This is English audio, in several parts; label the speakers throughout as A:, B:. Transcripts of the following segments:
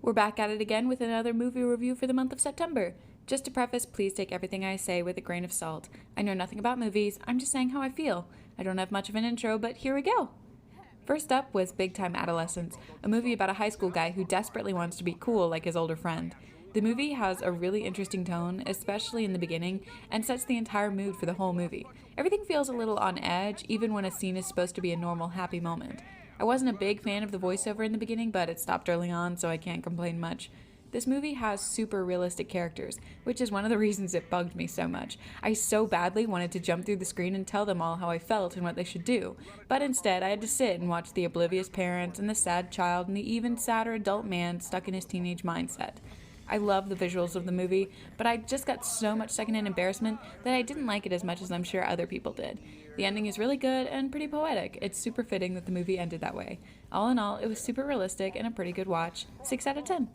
A: We're back at it again with another movie review for the month of September. Just to preface, please take everything I say with a grain of salt. I know nothing about movies, I'm just saying how I feel. I don't have much of an intro, but here we go. First up was Time Adolescence, a movie about a high school guy who desperately wants to be cool like his older friend. The movie has a really interesting tone, especially in the beginning, and sets the entire mood for the whole movie. Everything feels a little on edge, even when a scene is supposed to be a normal, happy moment. I wasn't a big fan of the voiceover in the beginning, but it stopped early on, so I can't complain much. This movie has super realistic characters, which is one of the reasons it bugged me so much. I so badly wanted to jump through the screen and tell them all how I felt and what they should do, but instead I had to sit and watch the oblivious parents and the sad child and the even sadder adult man stuck in his teenage mindset. I love the visuals of the movie, but I just got so much secondhand embarrassment that I didn't like it as much as I'm sure other people did. The ending is really good and pretty poetic. It's super fitting that the movie ended that way. All in all, it was super realistic and a pretty good watch. 6 out of 10.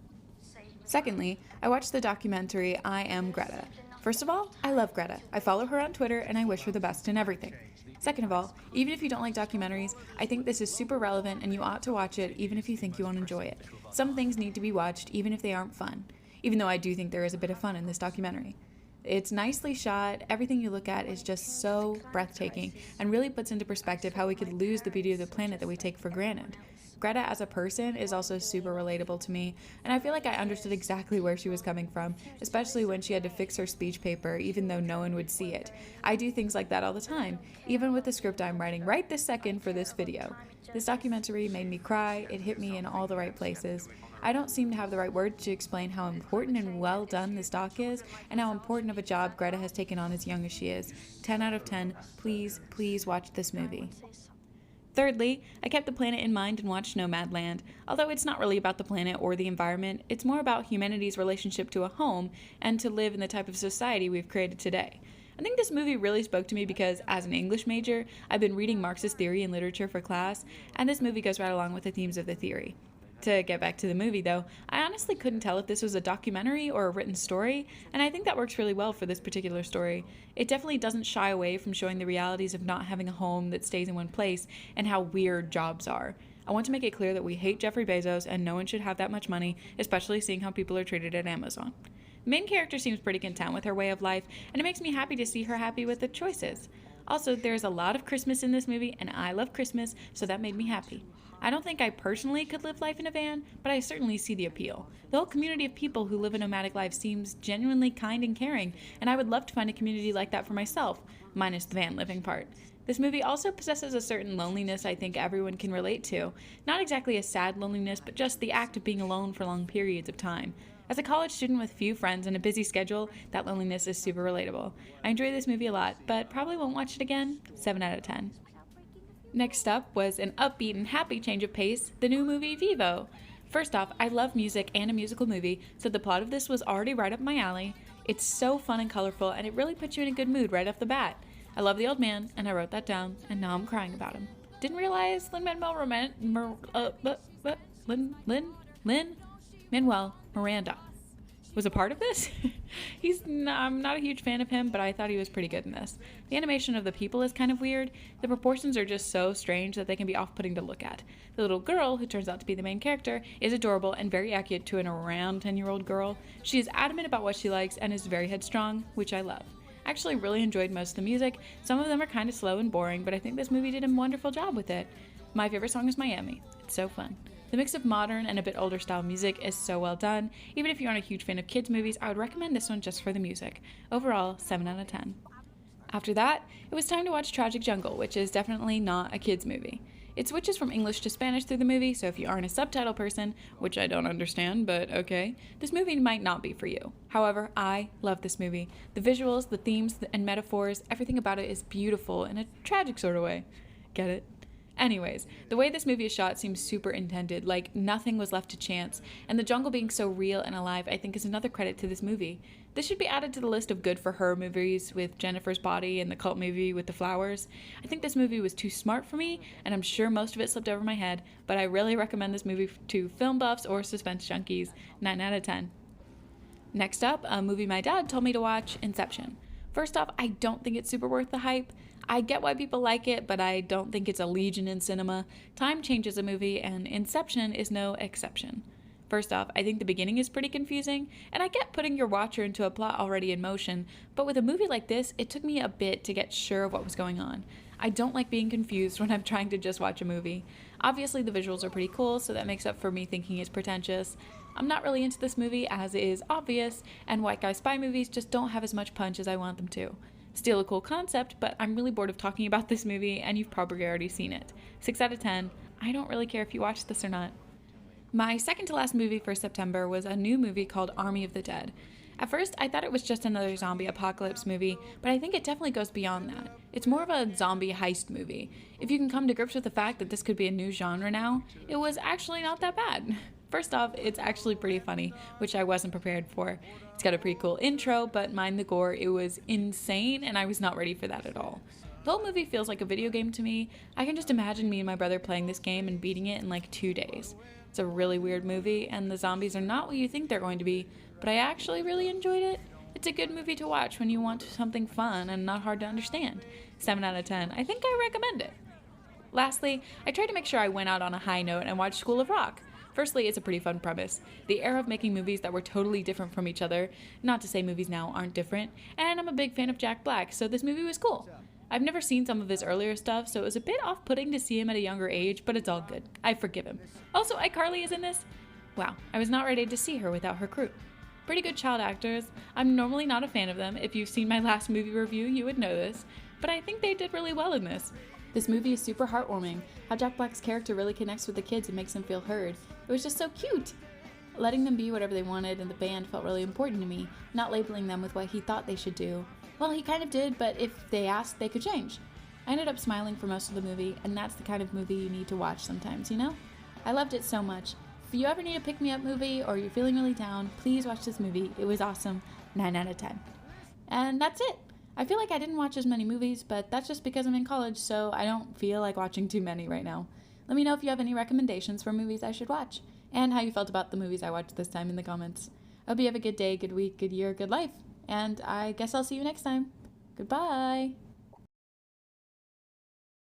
A: Secondly, I watched the documentary I Am Greta. First of all, I love Greta. I follow her on Twitter and I wish her the best in everything. Second of all, even if you don't like documentaries, I think this is super relevant and you ought to watch it even if you think you won't enjoy it. Some things need to be watched even if they aren't fun. Even though I do think there is a bit of fun in this documentary. It's nicely shot, everything you look at is just so breathtaking and really puts into perspective how we could lose the beauty of the planet that we take for granted. Greta as a person is also super relatable to me, and I feel like I understood exactly where she was coming from, especially when she had to fix her speech paper even though no one would see it. I do things like that all the time, even with the script I'm writing right this second for this video. This documentary made me cry, it hit me in all the right places. I don't seem to have the right words to explain how important and well done this doc is, and how important of a job Greta has taken on as young as she is. 10 out of 10, please, please watch this movie. Thirdly, I kept the planet in mind and watched Nomadland. Although it's not really about the planet or the environment, it's more about humanity's relationship to a home and to live in the type of society we've created today. I think this movie really spoke to me because, as an English major, I've been reading Marxist theory and literature for class, and this movie goes right along with the themes of the theory. To get back to the movie, though, I honestly couldn't tell if this was a documentary or a written story, and I think that works really well for this particular story. It definitely doesn't shy away from showing the realities of not having a home that stays in one place and how weird jobs are. I want to make it clear that we hate Jeffrey Bezos and no one should have that much money, especially seeing how people are treated at Amazon. The main character seems pretty content with her way of life, and it makes me happy to see her happy with the choices. Also, there's a lot of Christmas in this movie, and I love Christmas, so that made me happy. I don't think I personally could live life in a van, but I certainly see the appeal. The whole community of people who live a nomadic life seems genuinely kind and caring, and I would love to find a community like that for myself, minus the van living part. This movie also possesses a certain loneliness I think everyone can relate to. Not exactly a sad loneliness, but just the act of being alone for long periods of time. As a college student with few friends and a busy schedule, that loneliness is super relatable. I enjoy this movie a lot, but probably won't watch it again. 7 out of 10. Next up was an upbeat and happy change of pace, the new movie Vevo. First off, I love music and a musical movie, so the plot of this was already right up my alley. It's so fun and colorful, and it really puts you in a good mood right off the bat. I love the old man, and I wrote that down, and now I'm crying about him. Didn't realize Lin-Manuel Miranda was a part of this. I'm not a huge fan of him, but I thought he was pretty good in this. The animation of the people is kind of weird. The proportions are just so strange that they can be off-putting to look at. The little girl, who turns out to be the main character, is adorable and very accurate to an around 10-year-old girl. She is adamant about what she likes and is very headstrong, which I love. I actually really enjoyed most of the music. Some of them are kind of slow and boring, but I think this movie did a wonderful job with it. My favorite song is Miami. It's so fun. The mix of modern and a bit older style music is so well done. Even if you aren't a huge fan of kids movies, I would recommend this one just for the music. Overall, 7 out of 10. After that, it was time to watch Tragic Jungle, which is definitely not a kids movie. It switches from English to Spanish through the movie, so if you aren't a subtitle person, which I don't understand, but okay, this movie might not be for you. However, I love this movie. The visuals, the themes, and metaphors, everything about it is beautiful in a tragic sort of way. Get it? Anyways, the way this movie is shot seems super intended, like nothing was left to chance, and the jungle being so real and alive I think is another credit to this movie. This should be added to the list of good for her movies with Jennifer's Body and the cult movie with the flowers. I think this movie was too smart for me, and I'm sure most of it slipped over my head, but I really recommend this movie to film buffs or suspense junkies. 9 out of 10. Next up, a movie my dad told me to watch, Inception. First off, I don't think it's super worth the hype. I get why people like it, but I don't think it's a legion in cinema. Time changes a movie, and Inception is no exception. First off, I think the beginning is pretty confusing, and I get putting your watcher into a plot already in motion, but with a movie like this, it took me a bit to get sure of what was going on. I don't like being confused when I'm trying to just watch a movie. Obviously, the visuals are pretty cool, so that makes up for me thinking it's pretentious. I'm not really into this movie, as is obvious, and white guy spy movies just don't have as much punch as I want them to. Still a cool concept, but I'm really bored of talking about this movie, and you've probably already seen it. 6 out of 10. I don't really care if you watch this or not. My second to last movie for September was a new movie called Army of the Dead. At first, I thought it was just another zombie apocalypse movie, but I think it definitely goes beyond that. It's more of a zombie heist movie. If you can come to grips with the fact that this could be a new genre now, it was actually not that bad. First off, it's actually pretty funny, which I wasn't prepared for. It's got a pretty cool intro, but mind the gore, it was insane, and I was not ready for that at all. The whole movie feels like a video game to me. I can just imagine me and my brother playing this game and beating it in like 2 days. It's a really weird movie, and the zombies are not what you think they're going to be, but I actually really enjoyed it. It's a good movie to watch when you want something fun and not hard to understand. 7 out of 10. I think I recommend it. Lastly, I tried to make sure I went out on a high note and watched School of Rock. Firstly, it's a pretty fun premise. The era of making movies that were totally different from each other, not to say movies now aren't different, and I'm a big fan of Jack Black, so this movie was cool. I've never seen some of his earlier stuff, so it was a bit off-putting to see him at a younger age, but it's all good. I forgive him. Also, iCarly is in this. Wow, I was not ready to see her without her crew. Pretty good child actors. I'm normally not a fan of them. If you've seen my last movie review, you would know this, but I think they did really well in this. This movie is super heartwarming. How Jack Black's character really connects with the kids and makes them feel heard. It was just so cute. Letting them be whatever they wanted and the band felt really important to me, not labeling them with what he thought they should do. Well, he kind of did, but if they asked, they could change. I ended up smiling for most of the movie, and that's the kind of movie you need to watch sometimes, you know? I loved it so much. If you ever need a pick-me-up movie or you're feeling really down, please watch this movie. It was awesome. 9 out of 10. And that's it. I feel like I didn't watch as many movies, but that's just because I'm in college, so I don't feel like watching too many right now. Let me know if you have any recommendations for movies I should watch, and how you felt about the movies I watched this time in the comments. I hope you have a good day, good week, good year, good life. And I guess I'll see you next time. Goodbye.